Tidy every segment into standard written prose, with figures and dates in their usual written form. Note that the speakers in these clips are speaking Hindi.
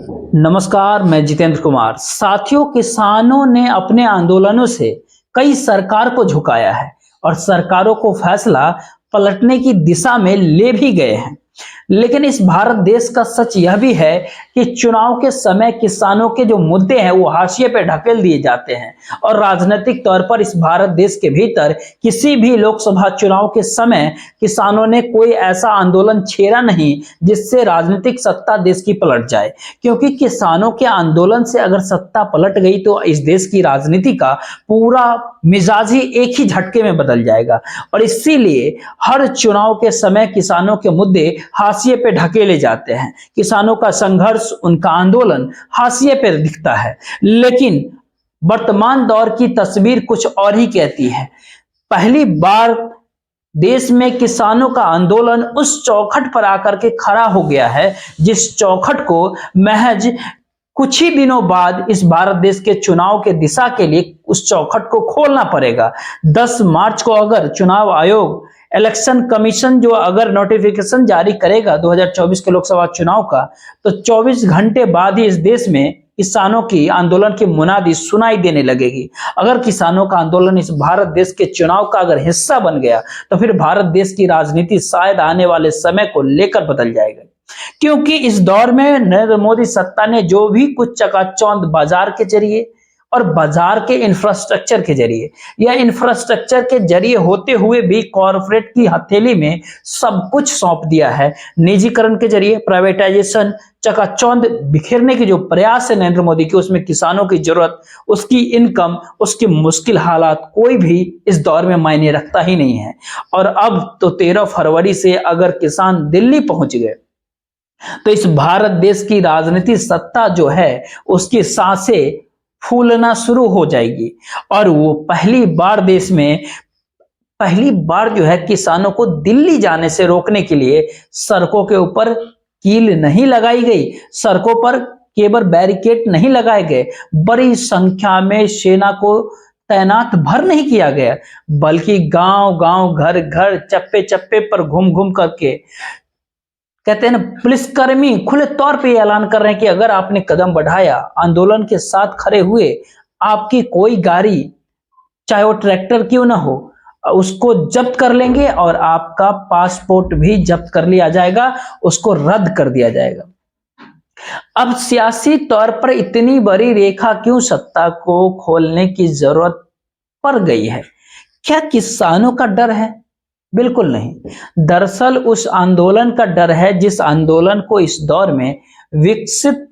नमस्कार, मैं जितेंद्र कुमार। साथियों, किसानों ने अपने आंदोलनों से कई सरकार को झुकाया है और सरकारों को फैसला पलटने की दिशा में ले भी गए हैं। लेकिन इस भारत देश का सच यह भी है कि चुनाव के समय किसानों के जो मुद्दे हैं वो हाशिए पे ढकेल दिए जाते हैं और राजनीतिक तौर पर इस भारत देश के भीतर किसी भी लोकसभा चुनाव के समय किसानों ने कोई ऐसा आंदोलन छेड़ा नहीं जिससे राजनीतिक सत्ता देश की पलट जाए। क्योंकि किसानों के आंदोलन से अगर सत्ता पलट गई तो इस देश की राजनीति का पूरा मिजाज ही एक ही झटके में बदल जाएगा। और इसीलिए हर चुनाव के समय किसानों के मुद्दे हाशिए पे ढकेले जाते हैं। किसानों का संघर्ष, उनका आंदोलन हाशिए पे दिखता है। लेकिन वर्तमान दौर की तस्वीर कुछ और ही कहती है। पहली बार देश में किसानों का आंदोलन उस चौखट पर आकर के खड़ा हो गया है जिस चौखट को महज कुछ ही दिनों बाद इस भारत देश के चुनाव के दिशा के लिए उस चौखट को खोलना पड़ेगा। 10 मार्च को अगर चुनाव आयोग, इलेक्शन कमीशन जो अगर नोटिफिकेशन जारी करेगा 2024 के लोकसभा चुनाव का, तो 24 घंटे बाद ही इस देश में किसानों की आंदोलन की मुनादी सुनाई देने लगेगी। अगर किसानों का आंदोलन इस भारत देश के चुनाव का अगर हिस्सा बन गया तो फिर भारत देश की राजनीति शायद आने वाले समय को लेकर बदल जाएगा। क्योंकि इस दौर में नरेंद्र मोदी सत्ता ने जो भी कुछ चकाचौंध बाजार के जरिए और बाजार के इंफ्रास्ट्रक्चर के जरिए या इंफ्रास्ट्रक्चर के जरिए होते हुए भी कॉर्पोरेट की हथेली में सब कुछ सौंप दिया है। निजीकरण के जरिए प्राइवेटाइजेशन, चकाचौंध बिखेरने के जो प्रयास है नरेंद्र मोदी के, उसमें किसानों की जरूरत, उसकी इनकम, उसकी मुश्किल हालात कोई भी इस दौर में मायने रखता ही नहीं है। और अब तो 13 फरवरी से अगर किसान दिल्ली पहुंच गए तो इस भारत देश की राजनीति सत्ता जो है उसकी सांसें फूलना शुरू हो जाएगी। और वो पहली बार देश में पहली बार जो है किसानों को दिल्ली जाने से रोकने के लिए सड़कों के ऊपर कील नहीं लगाई गई, सड़कों पर केवल बैरिकेड नहीं लगाए गए, बड़ी संख्या में सेना को तैनात भर नहीं किया गया, बल्कि गांव गांव, घर घर, चप्पे चप्पे पर घूम घूम करके कहते हैं ना, पुलिसकर्मी खुले तौर पे ऐलान कर रहे हैं कि अगर आपने कदम बढ़ाया, आंदोलन के साथ खड़े हुए, आपकी कोई गाड़ी, चाहे वो ट्रैक्टर क्यों ना हो, उसको जब्त कर लेंगे और आपका पासपोर्ट भी जब्त कर लिया जाएगा, उसको रद्द कर दिया जाएगा। अब सियासी तौर पर इतनी बड़ी रेखा क्यों सत्ता को खोलने की जरूरत पड़ गई है? क्या किसानों का डर है? बिल्कुल नहीं। दरअसल उस आंदोलन का डर है जिस आंदोलन को इस दौर में विकसित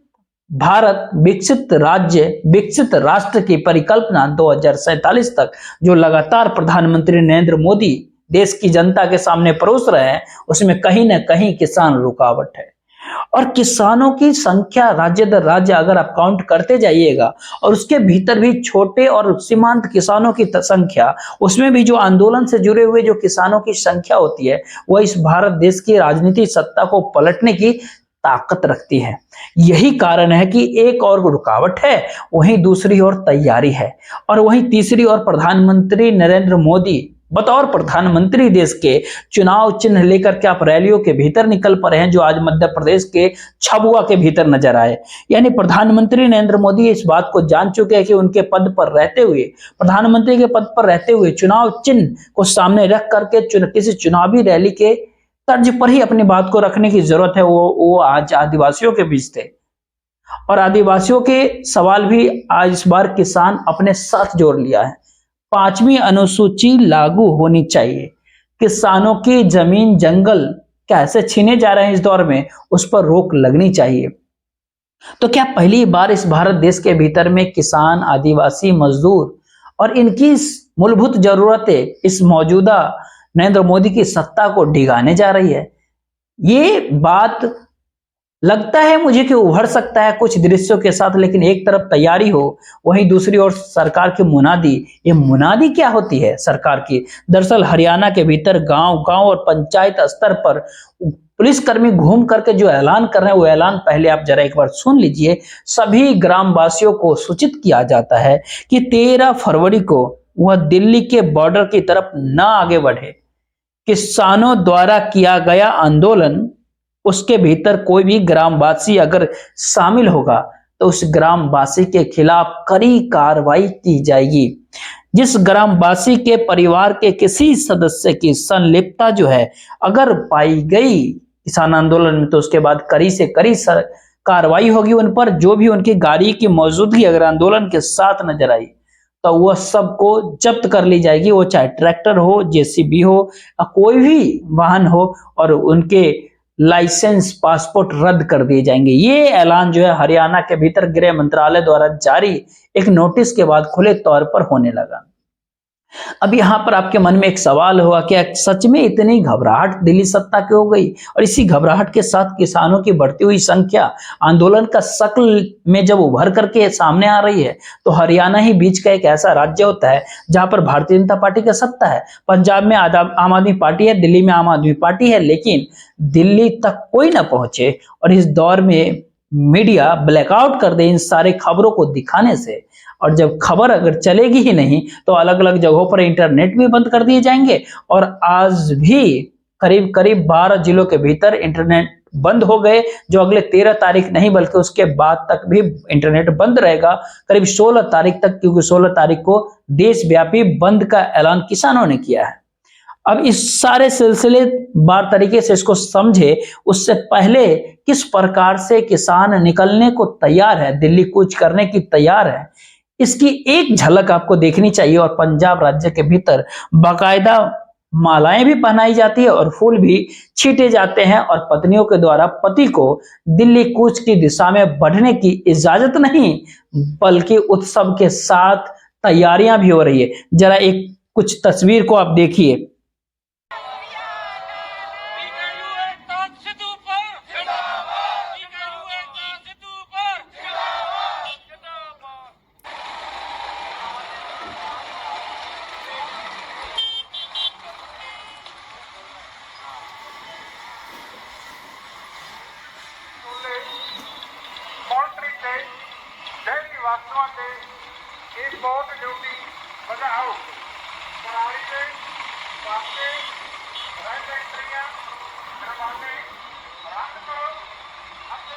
भारत, विकसित राज्य, विकसित राष्ट्र की परिकल्पना 2047 तक जो लगातार प्रधानमंत्री नरेंद्र मोदी देश की जनता के सामने परोस रहे हैं, उसमें कहीं ना कहीं किसान रुकावट है। और किसानों की संख्या राज्य दर राज्य अगर आप काउंट करते जाइएगा और उसके भीतर भी छोटे और सीमांत किसानों की संख्या, उसमें भी जो आंदोलन से जुड़े हुए जो किसानों की संख्या होती है, वह इस भारत देश की राजनीति सत्ता को पलटने की ताकत रखती है। यही कारण है कि एक और रुकावट है, वहीं दूसरी ओर तैयारी है, और वहीं तीसरी ओर प्रधानमंत्री नरेंद्र मोदी बतौर प्रधानमंत्री देश के चुनाव चिन्ह लेकर के आप रैलियों के भीतर निकल पड़े हैं, जो आज मध्य प्रदेश के छबुआ के भीतर नजर आए। यानी प्रधानमंत्री नरेंद्र मोदी इस बात को जान चुके हैं कि उनके पद पर रहते हुए, प्रधानमंत्री के पद पर रहते हुए चुनाव चिन्ह को सामने रख करके किसी चुनावी रैली के तर्ज पर ही अपनी बात को रखने की जरूरत है। वो आज आदिवासियों के बीच थे और आदिवासियों के सवाल भी आज इस बार किसान अपने साथ जोड़ लिया है। 5वीं अनुसूची लागू होनी चाहिए। किसानों की जमीन जंगल कैसे छीने जा रहे हैं इस दौर में, उस पर रोक लगनी चाहिए। तो क्या पहली बार इस भारत देश के भीतर में किसान, आदिवासी, मजदूर और इनकी मूलभूत जरूरतें इस मौजूदा नरेंद्र मोदी की सत्ता को डिगाने जा रही है? ये बात लगता है मुझे कि उभर सकता है कुछ दृश्यों के साथ, लेकिन एक तरफ तैयारी हो, वहीं दूसरी ओर सरकार की मुनादी। ये मुनादी क्या होती है सरकार की? दरअसल हरियाणा के भीतर गांव गांव और पंचायत स्तर पर पुलिसकर्मी घूम करके जो ऐलान कर रहे हैं, वो ऐलान पहले आप जरा एक बार सुन लीजिए। सभी ग्रामवासियों को सूचित किया जाता है कि 13 फरवरी को वह दिल्ली के बॉर्डर की तरफ न आगे बढ़े। किसानों द्वारा किया गया आंदोलन उसके भीतर कोई भी ग्रामवासी अगर शामिल होगा तो उस ग्रामवासी के खिलाफ कड़ी कार्रवाई की जाएगी। जिस ग्रामवासी के परिवार के किसी सदस्य की संलिप्तता जो है अगर पाई गई किसान आंदोलन में, तो उसके बाद कड़ी से कड़ी कार्रवाई होगी उन पर। जो भी उनकी गाड़ी की मौजूदगी अगर आंदोलन के साथ नजर आई तो वह सबको जब्त कर ली जाएगी, वो चाहे ट्रैक्टर हो, जेसीबी हो या कोई भी वाहन हो, और उनके लाइसेंस पासपोर्ट रद्द कर दिए जाएंगे। ये ऐलान जो है हरियाणा के भीतर गृह मंत्रालय द्वारा जारी एक नोटिस के बाद खुले तौर पर होने लगा। अब यहाँ पर आपके मन में एक सवाल होगा, क्या सच में इतनी घबराहट दिल्ली सत्ता की हो गई? और इसी घबराहट के साथ किसानों की बढ़ती हुई संख्या आंदोलन का शक्ल में जब उभर करके सामने आ रही है, तो हरियाणा ही बीच का एक ऐसा राज्य होता है जहां पर भारतीय जनता पार्टी का सत्ता है। पंजाब में आम आदमी पार्टी है, दिल्ली में आम आदमी पार्टी है, लेकिन दिल्ली तक कोई ना पहुंचे। और इस दौर में मीडिया ब्लैकआउट कर दे इन सारे खबरों को दिखाने से, और जब खबर अगर चलेगी ही नहीं तो अलग अलग जगहों पर इंटरनेट भी बंद कर दिए जाएंगे। और आज भी करीब करीब 12 जिलों के भीतर इंटरनेट बंद हो गए, जो अगले 13 तारीख नहीं बल्कि उसके बाद तक भी इंटरनेट बंद रहेगा, करीब 16 तारीख तक, क्योंकि 16 तारीख को देशव्यापी बंद का ऐलान किसानों ने किया है। अब इस सारे सिलसिले बार तरीके से इसको समझे, उससे पहले किस प्रकार से किसान निकलने को तैयार है, दिल्ली कूच करने की तैयार है, इसकी एक झलक आपको देखनी चाहिए। और पंजाब राज्य के भीतर बाकायदा मालाएं भी पहनाई जाती है और फूल भी छींटे जाते हैं, और पत्नियों के द्वारा पति को दिल्ली कूच की दिशा में बढ़ने की इजाजत नहीं बल्कि उत्सव के साथ तैयारियां भी हो रही है। जरा एक कुछ तस्वीर को आप देखिए। वास्तव से एक बहुत ड्यूटी बजाओ पराली के वास्ते फैक्ट्रियां करवाने रद्द करो अपनी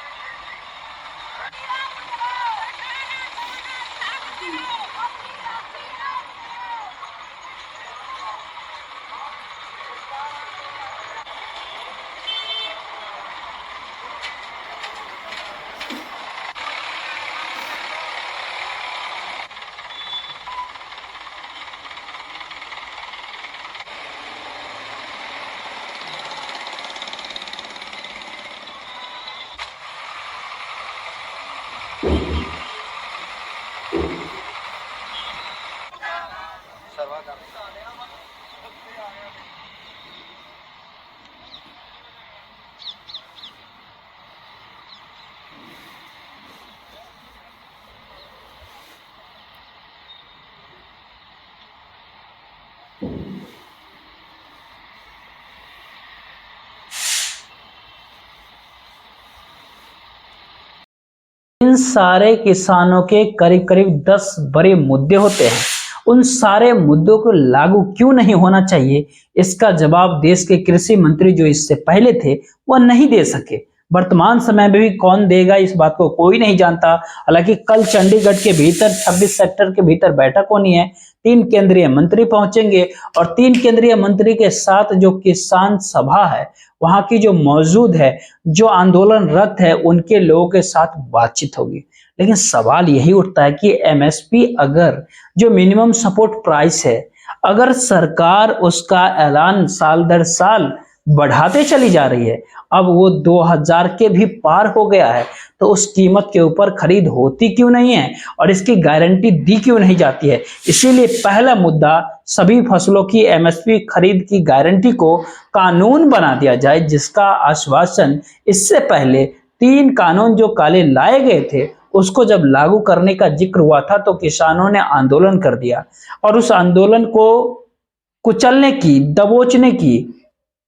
इन सारे किसानों के करीब करीब 10 बड़े मुद्दे होते हैं। उन सारे मुद्दों को लागू क्यों नहीं होना चाहिए, इसका जवाब देश के कृषि मंत्री जो इससे पहले थे वह नहीं दे सके। वर्तमान समय में भी कौन देगा इस बात को कोई नहीं जानता। हालांकि कल चंडीगढ़ के भीतर 26 सेक्टर के भीतर बैठक होनी है, 3 केंद्रीय मंत्री पहुंचेंगे और 3 केंद्रीय मंत्री के साथ जो किसान सभा है वहां की जो मौजूद है, जो आंदोलनरत है, उनके लोगों के साथ बातचीत होगी। लेकिन सवाल यही उठता है कि एमएसपी अगर जो मिनिमम सपोर्ट प्राइस है, अगर सरकार उसका ऐलान साल दर साल बढ़ाते चली जा रही है, अब वो 2000 के भी पार हो गया है, तो उस कीमत के ऊपर खरीद होती क्यों नहीं है और इसकी गारंटी दी क्यों नहीं जाती है। इसीलिए पहला मुद्दा, सभी फसलों की एमएसपी खरीद की गारंटी को कानून बना दिया जाए, जिसका आश्वासन इससे पहले 3 कानून जो काले लाए गए थे उसको जब लागू करने का जिक्र हुआ था तो किसानों ने आंदोलन कर दिया और उस आंदोलन को कुचलने की, दबोचने की,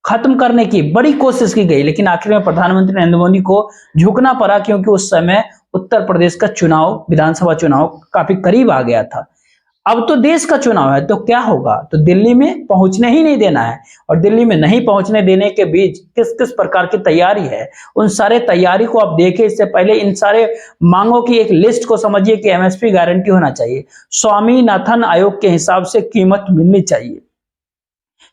खत्म करने की बड़ी कोशिश की गई। लेकिन आखिर में प्रधानमंत्री नरेंद्र मोदी को झुकना पड़ा, क्योंकि उस समय उत्तर प्रदेश का चुनाव, विधानसभा चुनाव काफी करीब आ गया था। अब तो देश का चुनाव है, तो क्या होगा, तो दिल्ली में पहुंचने ही नहीं देना है। और दिल्ली में नहीं पहुंचने देने के बीच किस किस प्रकार की तैयारी है, उन सारे तैयारी को आप देखें। इससे पहले इन सारे मांगों की एक लिस्ट को समझिए कि एमएसपी गारंटी होना चाहिए, स्वामीनाथन आयोग के हिसाब से कीमत मिलनी चाहिए,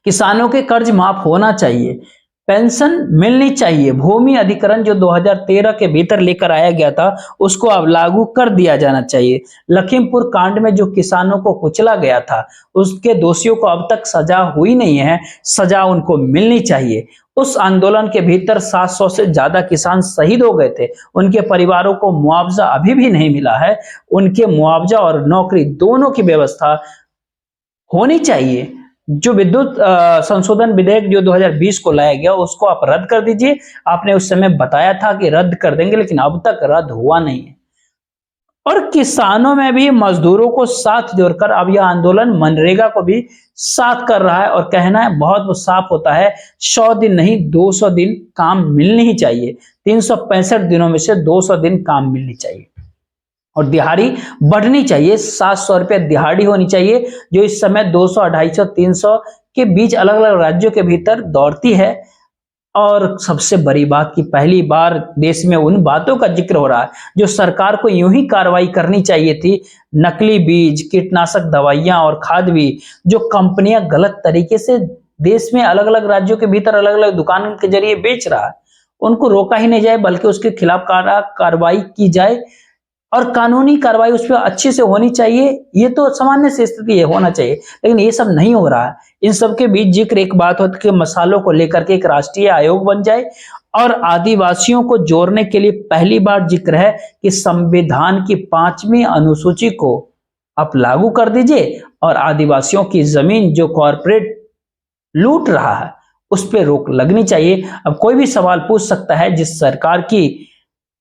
किसानों के कर्ज माफ होना चाहिए, पेंशन मिलनी चाहिए, भूमि अधिग्रहण जो 2013 के भीतर लेकर आया गया था उसको अब लागू कर दिया जाना चाहिए। लखीमपुर कांड में जो किसानों को कुचला गया था उसके दोषियों को अब तक सजा हुई नहीं है, सजा उनको मिलनी चाहिए। उस आंदोलन के भीतर 700 से ज्यादा किसान शहीद हो गए थे, उनके परिवारों को मुआवजा अभी भी नहीं मिला है। उनके मुआवजा और नौकरी दोनों की व्यवस्था होनी चाहिए। जो विद्युत संशोधन विधेयक जो 2020 को लाया गया उसको आप रद्द कर दीजिए। आपने उस समय बताया था कि रद्द कर देंगे, लेकिन अब तक रद्द हुआ नहीं है। और किसानों में भी मजदूरों को साथ जोड़कर अब यह आंदोलन मनरेगा को भी साथ कर रहा है और कहना है बहुत साफ होता है, 100 दिन नहीं 200 दिन काम मिलनी ही चाहिए। 365 दिनों में से 200 दिन काम मिलनी चाहिए और दिहाड़ी बढ़नी चाहिए। 700 रुपये दिहाड़ी होनी चाहिए, जो इस समय 200, 250, 300 के बीच अलग अलग राज्यों के भीतर दौड़ती है। और सबसे बड़ी बात कि पहली बार देश में उन बातों का जिक्र हो रहा है जो सरकार को यूं ही कार्रवाई करनी चाहिए थी। नकली बीज, कीटनाशक दवाइयां और खाद भी जो कंपनियां गलत तरीके से देश में अलग अलग राज्यों के भीतर अलग अलग दुकानों के जरिए बेच रहा है, उनको रोका ही नहीं जाए बल्कि उसके खिलाफ कार्रवाई की जाए और कानूनी कार्रवाई उस पर अच्छे से होनी चाहिए। ये तो सामान्य से स्थिति है, होना चाहिए, लेकिन ये सब नहीं हो रहा है। इन सब के बीच जिक्र एक बात होती है कि मसालों को लेकर के एक राष्ट्रीय आयोग बन जाए और आदिवासियों को जोड़ने के लिए पहली बार जिक्र है कि संविधान की 5वीं अनुसूची को आप लागू कर दीजिए और आदिवासियों की जमीन जो कॉरपोरेट लूट रहा है उस पर रोक लगनी चाहिए। अब कोई भी सवाल पूछ सकता है, जिस सरकार की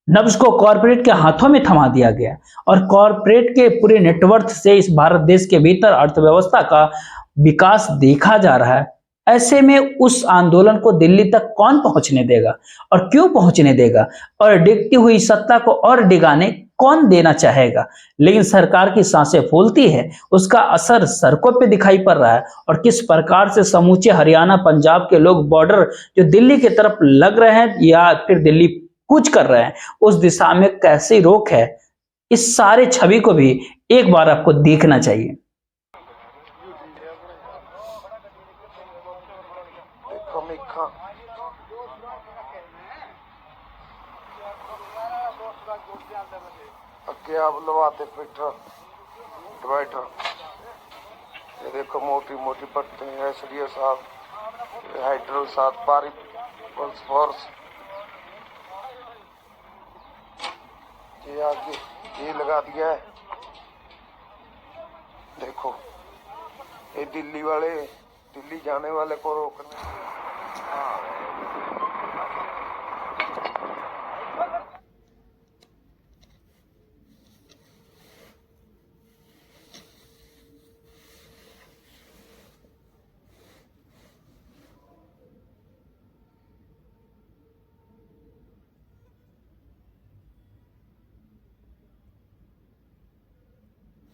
नब्ज को कॉरपोरेट के हाथों में थमा दिया गया और कॉरपोरेट के पूरे नेटवर्क से इस भारत देश के भीतर अर्थव्यवस्था का विकास देखा जा रहा है, ऐसे में उस आंदोलन को दिल्ली तक कौन पहुंचने देगा और क्यों पहुंचने देगा, और डिगती हुई सत्ता को और डिगाने कौन देना चाहेगा। लेकिन सरकार की सांसें फूलती है, उसका असर सड़कों पे दिखाई पड़ रहा है और किस प्रकार से समूचे हरियाणा पंजाब के लोग बॉर्डर जो दिल्ली की तरफ लग रहे हैं या फिर दिल्ली कूच कर रहे हैं, उस दिशा में कैसी रोक है, इस सारे छवि को भी एक बार आपको देखना चाहिए। अगे आप लवाते फिल्टर डिवाइडर, ये देखो मोटी मोटी पट्टे हैं, एसडीओ साहब, हाइड्रो साहब, पारी पल्स फोर्स, ये आगे ये लगा दिया है। देखो ये दिल्ली वाले, दिल्ली जाने वाले को रोकने।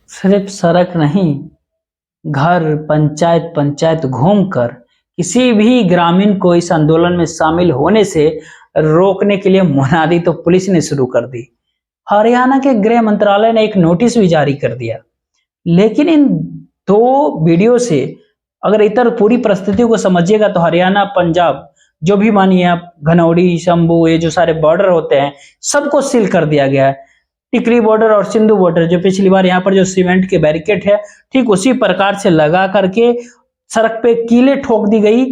सिर्फ सड़क नहीं, घर पंचायत पंचायत घूमकर किसी भी ग्रामीण को इस आंदोलन में शामिल होने से रोकने के लिए मुनादी तो पुलिस ने शुरू कर दी। हरियाणा के गृह मंत्रालय ने एक नोटिस भी जारी कर दिया। लेकिन इन दो वीडियो से अगर इतर पूरी परिस्थिति को समझिएगा तो हरियाणा पंजाब जो भी मानिए आप, घनौड़ी शंभू, ये जो सारे बॉर्डर होते हैं सबको सील कर दिया गया है। टिकरी बॉर्डर और सिंधु बॉर्डर जो पिछली बार यहाँ पर जो सीमेंट के बैरिकेड है, ठीक उसी प्रकार से लगा करके सड़क पे कीले ठोक दी गई।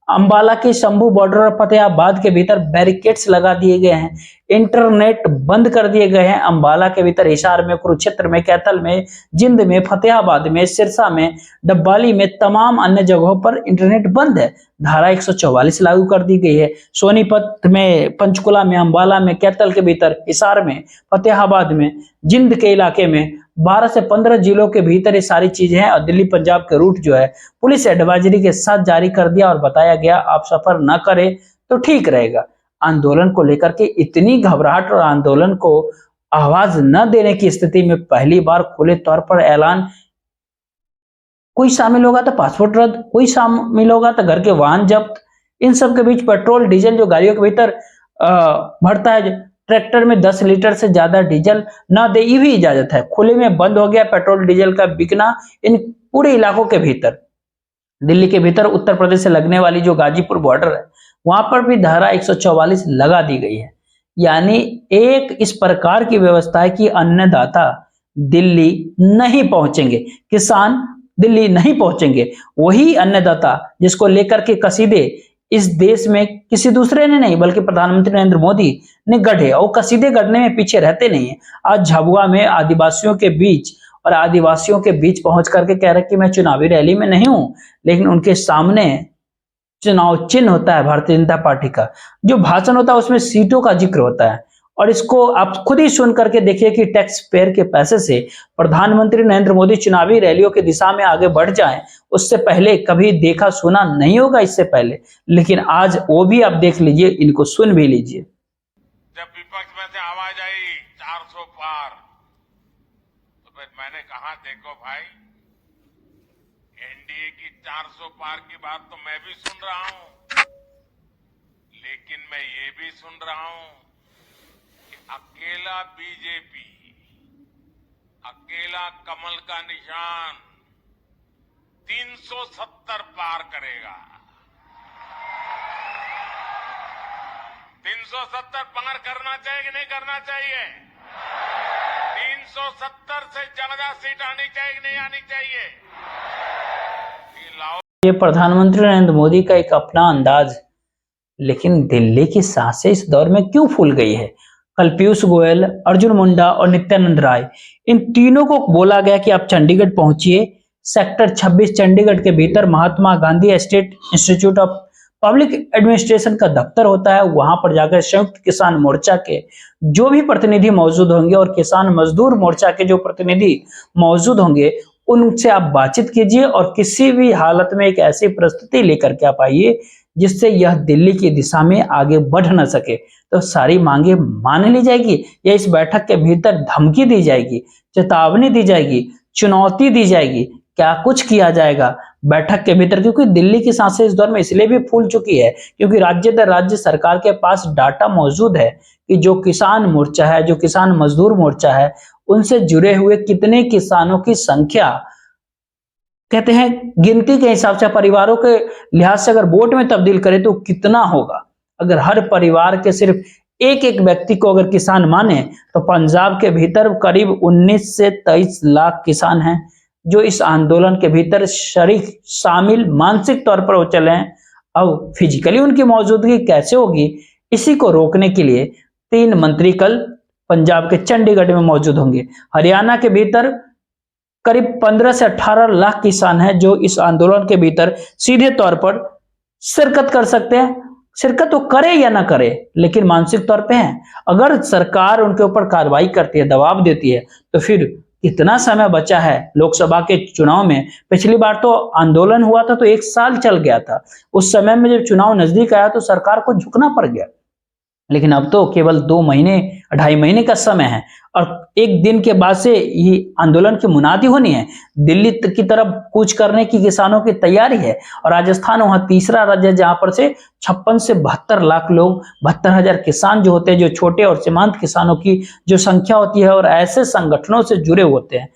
अंबाला के शंभू बॉर्डर और फतेहाबाद के भीतर बैरिकेड्स लगा दिए गए हैं, इंटरनेट बंद कर दिए गए हैं। अंबाला के भीतर हिसार में, कुरुक्षेत्र में, कैथल में, जिंद में, फतेहाबाद में, सिरसा में, डब्बाली में, तमाम अन्य जगहों पर इंटरनेट बंद है। धारा 144 लागू कर दी गई है। सोनीपत में, पंचकुला में, अंबाला में, कैथल के भीतर, हिसार में, फतेहाबाद में, जिंद के इलाके में 12 से 15 जिलों के भीतर ये सारी चीजें हैं। और दिल्ली पंजाब के रूट जो है पुलिस एडवाइजरी के साथ जारी कर दिया और बताया गया आप सफर न करें तो ठीक रहेगा। आंदोलन को लेकर के इतनी घबराहट और आंदोलन को आवाज न देने की स्थिति में पहली बार खुले तौर पर ऐलान कोई शामिल होगा तो पासपोर्ट रद्द, कोई शामिल होगा तो घर के वाहन जब्त। इन सब के बीच पेट्रोल डीजल जो गाड़ियों के भीतर भरता है, ट्रैक्टर में 10 लीटर से ज्यादा डीजल न दे, ये भी इजाजत है। खुले में बंद हो गया पेट्रोल डीजल का बिकना इन पूरे इलाकों के भीतर। दिल्ली के भीतर उत्तर प्रदेश से लगने वाली जो गाजीपुर बॉर्डर है, वहां पर भी धारा 144 लगा दी गई है। यानी एक इस प्रकार की व्यवस्था है कि अन्नदाता दिल्ली नहीं पहुंचेंगे, किसान दिल्ली नहीं पहुंचेंगे। वही अन्नदाता जिसको लेकर के कसीदे इस देश में किसी दूसरे ने नहीं बल्कि प्रधानमंत्री नरेंद्र मोदी ने गढ़े, और कसीदे गढ़ने में पीछे रहते नहीं है। आज झाबुआ में आदिवासियों के बीच और आदिवासियों के बीच पहुंच करके कह रहे कि मैं चुनावी रैली में नहीं हूं, लेकिन उनके सामने चुनाव चिन्ह होता है भारतीय जनता पार्टी का। जो भाषण होता है उसमें सीटों का जिक्र होता है। और इसको आप खुद ही सुन करके देखिए कि टैक्स पेयर के पैसे से प्रधानमंत्री नरेंद्र मोदी चुनावी रैलियों की दिशा में आगे बढ़ जाएं, उससे पहले कभी देखा सुना नहीं होगा इससे पहले। लेकिन आज वो भी आप देख लीजिए, इनको सुन भी लीजिए। जब विपक्ष में से आवाज आई 400 पार, तो फिर मैंने कहा देखो भाई, एनडीए की 400 पार की बात तो मैं भी सुन रहा हूं, लेकिन मैं ये भी सुन रहा हूं कि अकेला बीजेपी, अकेला कमल का निशान 370 पार करेगा। 370 पार करना चाहिए कि नहीं करना चाहिए? 370 से ज्यादा सीट आनी चाहिए कि नहीं आनी चाहिए? ये प्रधानमंत्री नरेंद्र मोदी का एक अपना अंदाज, लेकिन दिल्ली की सांसें इस दौर में क्यों फूल गई है? कल पीयूष गोयल, अर्जुन मुंडा और नित्यानंद राय, इन तीनों को बोला गया कि आप चंडीगढ़ पहुंचिए। सेक्टर 26 चंडीगढ़ के भीतर Mahatma Gandhi state institute of public administration का दफ्तर होता है। वहां पर जाकर संयुक्त किसान मोर्चा के जो भी प्रतिनिधि मौजूद होंगे और किसान मजदूर मोर्चा के जो प्रतिनिधि मौजूद होंगे, उनसे आप बातचीत कीजिए और किसी भी हालत में एक ऐसी परिस्थिति लेकर के आप आइए जिससे यह दिल्ली की दिशा में आगे बढ़ न सके। तो सारी मांगे मान ली जाएगी या इस बैठक के भीतर धमकी दी जाएगी, चेतावनी दी जाएगी, चुनौती दी जाएगी, क्या कुछ किया जाएगा बैठक के भीतर? क्योंकि दिल्ली की सांसें इस दौर में इसलिए भी फूल चुकी है क्योंकि राज्य दर राज्य सरकार के पास डाटा मौजूद है कि जो किसान मोर्चा है, जो किसान मजदूर मोर्चा है, उनसे जुड़े हुए कितने किसानों की संख्या, कहते हैं गिनती के हिसाब से परिवारों के लिहाज से अगर वोट में तब्दील करें तो कितना होगा। अगर हर परिवार के सिर्फ एक एक व्यक्ति को अगर किसान माने तो पंजाब के भीतर करीब 19 से 23 लाख किसान हैं जो इस आंदोलन के भीतर शरीक शामिल मानसिक तौर पर हो चले हैं। अब फिजिकली उनकी मौजूदगी कैसे होगी, इसी को रोकने के लिए 3 मंत्री कल पंजाब के चंडीगढ़ में मौजूद होंगे। हरियाणा के भीतर करीब 15 से 18 लाख किसान हैं जो इस आंदोलन के भीतर सीधे तौर पर शिरकत कर सकते हैं। शिरकत तो करे या ना करे, लेकिन मानसिक तौर पे हैं। अगर सरकार उनके ऊपर कार्रवाई करती है, दबाव देती है, तो फिर कितना समय बचा है लोकसभा के चुनाव में? पिछली बार तो आंदोलन हुआ था तो 1 साल चल गया था। उस समय में जब चुनाव नजदीक आया तो सरकार को झुकना पड़ गया, लेकिन अब तो केवल 2 महीने 2.5 महीने का समय है और 1 दिन के बाद से ये आंदोलन की मुनादी होनी है। दिल्ली की तरफ कूच करने की किसानों की तैयारी है और राजस्थान वहां तीसरा राज्य जहां पर से 56 से 72 लाख लोग, 72,000 किसान जो होते हैं, जो छोटे और सीमांत किसानों की जो संख्या होती है और ऐसे संगठनों से जुड़े होते हैं।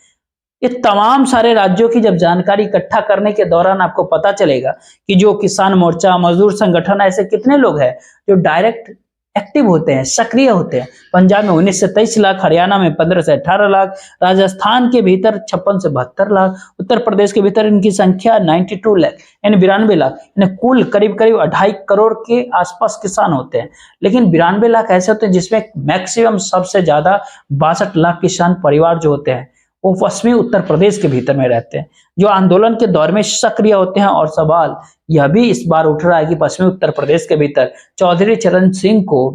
ये तमाम सारे राज्यों की जब जानकारी इकट्ठा करने के दौरान आपको पता चलेगा कि जो किसान मोर्चा, मजदूर संगठन, ऐसे कितने लोग हैं जो डायरेक्ट एक्टिव होते हैं, सक्रिय होते हैं। पंजाब में 19 से 23 लाख, हरियाणा में 15 से 18 लाख, राजस्थान के भीतर 56 से 72 लाख, उत्तर प्रदेश के भीतर इनकी संख्या 92 लाख यानी 92 लाख, यानी कुल करीब 2.5 करोड़ के आसपास किसान होते हैं। लेकिन 92 लाख ऐसे होते हैं जिसमें मैक्सिमम सबसे ज्यादा 62 लाख किसान परिवार जो होते हैं वो पश्चिमी उत्तर प्रदेश के भीतर में रहते हैं, जो आंदोलन के दौर में सक्रिय होते हैं। और सवाल यह भी इस बार उठ रहा है कि पश्चिमी उत्तर प्रदेश के भीतर चौधरी चरण सिंह को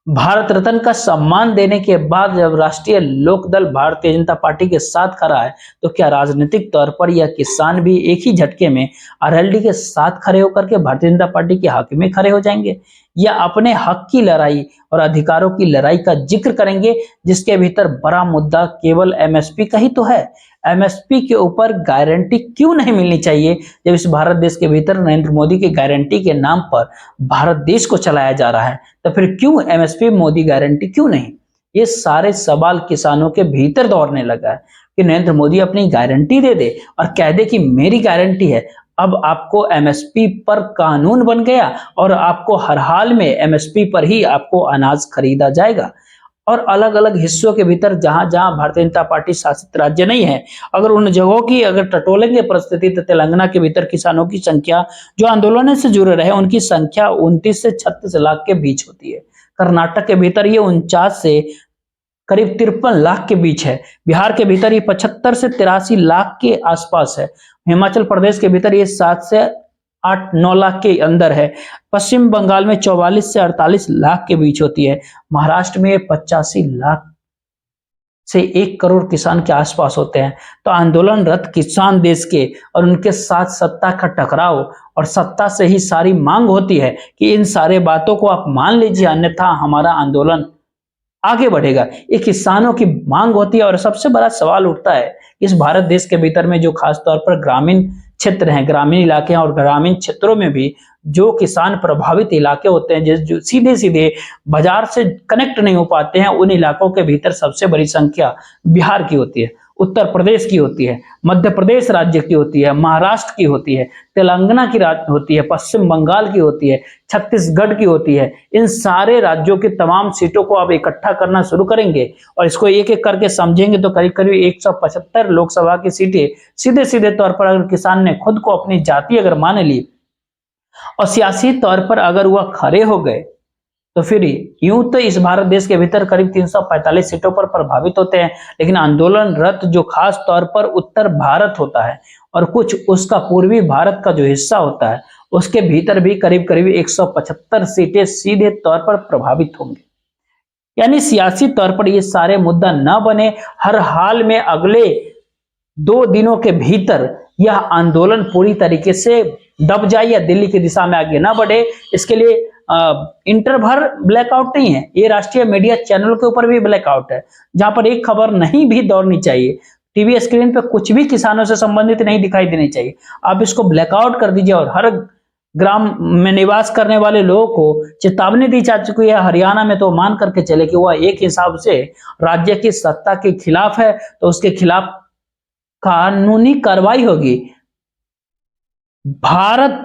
भारत रत्न का सम्मान देने के बाद जब राष्ट्रीय लोकदल भारतीय जनता पार्टी के साथ खड़ा है, तो क्या राजनीतिक तौर पर यह किसान भी एक ही झटके में आरएलडी के साथ खड़े होकर के भारतीय जनता पार्टी के हक में खड़े हो जाएंगे, या अपने हक की लड़ाई और अधिकारों की लड़ाई का जिक्र करेंगे, जिसके भीतर बड़ा मुद्दा केवल एमएसपी का ही तो है। एमएसपी के ऊपर गारंटी क्यों नहीं मिलनी चाहिए, जब इस भारत देश के भीतर नरेंद्र मोदी की गारंटी के नाम पर भारत देश को चलाया जा रहा है, तो फिर क्यों एमएसपी मोदी गारंटी क्यों नहीं? ये सारे सवाल किसानों के भीतर दौड़ने लगा है कि नरेंद्र मोदी अपनी गारंटी दे दे और कह दे कि मेरी गारंटी है, अब आपको एमएसपी पर कानून बन गया और आपको हर हाल में एमएसपी पर ही आपको अनाज खरीदा जाएगा। और अलग अलग हिस्सों के भीतर जहां जहां भारतीय जनता पार्टी शासित राज्य नहीं है, अगर उन जगहों की अगर टटोलेंगे परिस्थिति, तो तेलंगाना के भीतर किसानों की संख्या जो आंदोलन से जुड़े रहे उनकी संख्या 29 से 36 लाख के बीच होती है। कर्नाटक के भीतर ये 49 से करीब 53 लाख के बीच है। बिहार के भीतर ये 75 से 83 लाख के आसपास है। हिमाचल प्रदेश के भीतर ये 7 से 8-9 लाख के अंदर है। पश्चिम बंगाल में 44 से 48 लाख के बीच होती है। महाराष्ट्र में 85 लाख से 1 करोड़ किसान के आसपास होते हैं। तो आंदोलनरत किसान देश के और उनके साथ सत्ता का टकराव और सत्ता से ही सारी मांग होती है कि इन सारे बातों को आप मान लीजिए, अन्यथा हमारा आंदोलन आगे बढ़ेगा। ये किसानों की मांग होती है। और सबसे बड़ा सवाल उठता है, इस भारत देश के भीतर में जो खास तौर पर ग्रामीण क्षेत्र हैं, ग्रामीण इलाके हैं, और ग्रामीण क्षेत्रों में भी जो किसान प्रभावित इलाके होते हैं, जो सीधे सीधे बाजार से कनेक्ट नहीं हो पाते हैं, उन इलाकों के भीतर सबसे बड़ी संख्या बिहार की होती है, उत्तर प्रदेश की होती है, मध्य प्रदेश राज्य की होती है, महाराष्ट्र की होती है, तेलंगाना की राज्य होती है, पश्चिम बंगाल की होती है, छत्तीसगढ़ की होती है। इन सारे राज्यों की तमाम सीटों को आप इकट्ठा करना शुरू करेंगे और इसको एक एक करके समझेंगे तो करीब करीब 175 लोकसभा की सीटें सीधे सीधे तौर पर अगर किसान ने खुद को अपनी जाति अगर मान ली और सियासी तौर पर अगर वह खड़े हो गए, तो फिर यूं तो इस भारत देश के भीतर करीब 345 सीटों पर प्रभावित होते हैं, लेकिन आंदोलनरत जो खास तौर पर उत्तर भारत होता है और कुछ उसका पूर्वी भारत का जो हिस्सा होता है, उसके भीतर भी करीब करीब 175 सीटें सीधे तौर पर प्रभावित होंगे। यानी सियासी तौर पर ये सारे मुद्दा न बने, हर हाल में अगले 2 दिनों के भीतर यह आंदोलन पूरी तरीके से दब जाए या दिल्ली की दिशा में आगे ना बढ़े, इसके लिए इंटरभर ब्लैकआउट नहीं है, ये राष्ट्रीय मीडिया चैनल के ऊपर भी ब्लैकआउट है, जहां पर एक खबर नहीं भी दौड़नी चाहिए, टीवी स्क्रीन पे कुछ भी किसानों से संबंधित नहीं दिखाई देनी चाहिए। आप इसको ब्लैकआउट कर दीजिए और हर ग्राम में निवास करने वाले लोगों को चेतावनी दी जा चुकी है। हरियाणा में तो मान करके चले कि वह एक हिसाब से राज्य की सत्ता के खिलाफ है, तो उसके खिलाफ कानूनी कार्रवाई होगी। भारत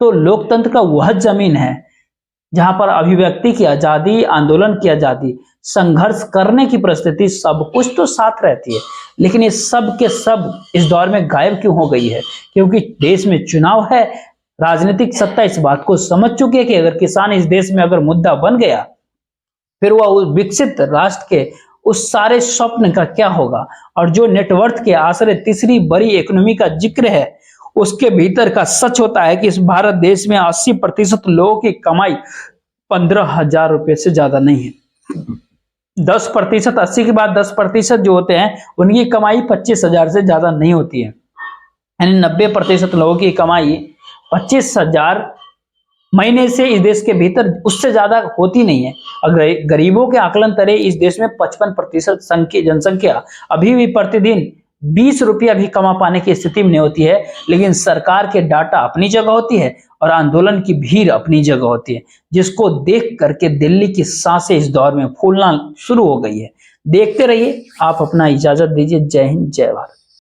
तो लोकतंत्र का वह जमीन है जहां पर अभिव्यक्ति की आजादी, आंदोलन की आजादी, संघर्ष करने की परिस्थिति, सब कुछ तो साथ रहती है, लेकिन ये सब के सब इस दौर में गायब क्यों हो गई है? क्योंकि देश में चुनाव है, राजनीतिक सत्ता इस बात को समझ चुकी है कि अगर किसान इस देश में अगर मुद्दा बन गया, फिर वह विकसित राष्ट्र के उस सारे स्वप्न का क्या होगा। और जो नेटवर्थ के आश्रय तीसरी बड़ी इकोनॉमी का जिक्र है, उसके भीतर का सच होता है कि इस भारत देश में 80% लोगों की कमाई 15,000 रुपए से ज्यादा नहीं है। 10%, 80 के बाद 10% जो होते हैं उनकी कमाई 25,000 से ज्यादा नहीं होती है। यानी 90% लोगों की कमाई 25,000 महीने से इस देश के भीतर उससे ज्यादा होती नहीं है। अगर गरीबों के आकलन तरे इस देश में 55% जनसंख्या अभी भी प्रतिदिन 20 रुपया भी कमा पाने की स्थिति में नहीं होती है, लेकिन सरकार के डाटा अपनी जगह होती है और आंदोलन की भीड़ अपनी जगह होती है, जिसको देख करके दिल्ली की सांसें इस दौर में फूलना शुरू हो गई है। देखते रहिए, आप अपना इजाजत दीजिए। जय हिंद, जय भारत।